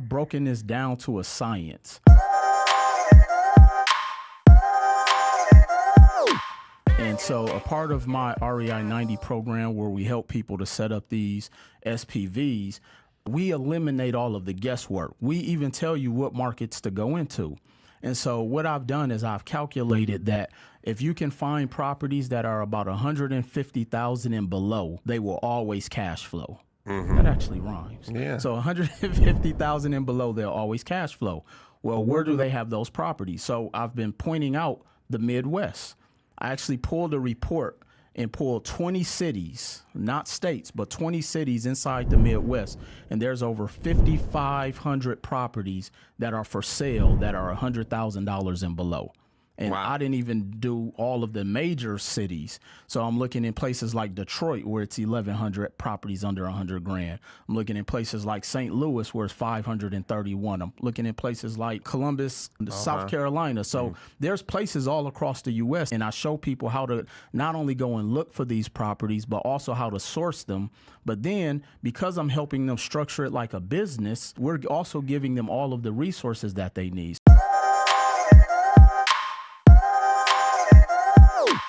broken this down to a science. And so a part of my REI 90 program, where we help people to set up these SPVs, we eliminate all of the guesswork. We even tell you what markets to go into. And so what I've done is I've calculated that if you can find properties that are about 150,000 and below, they will always cash flow. That actually rhymes. Yeah. So 150,000 and below, they'll always cash flow. Well, where do they have those properties? So I've been pointing out the Midwest. I actually pulled a report and pulled 20 cities, not states, but 20 cities inside the Midwest. And there's over 5,500 properties that are for sale that are $100,000 and below. And Wow. I didn't even do all of the major cities. So I'm looking in places like Detroit, where it's 1,100 properties under 100 grand. I'm looking in places like St. Louis, where it's 531. I'm looking in places like Columbus, South Carolina. So there's places all across the U.S. And I show people how to not only go and look for these properties, but also how to source them. But then, because I'm helping them structure it like a business, we're also giving them all of the resources that they need.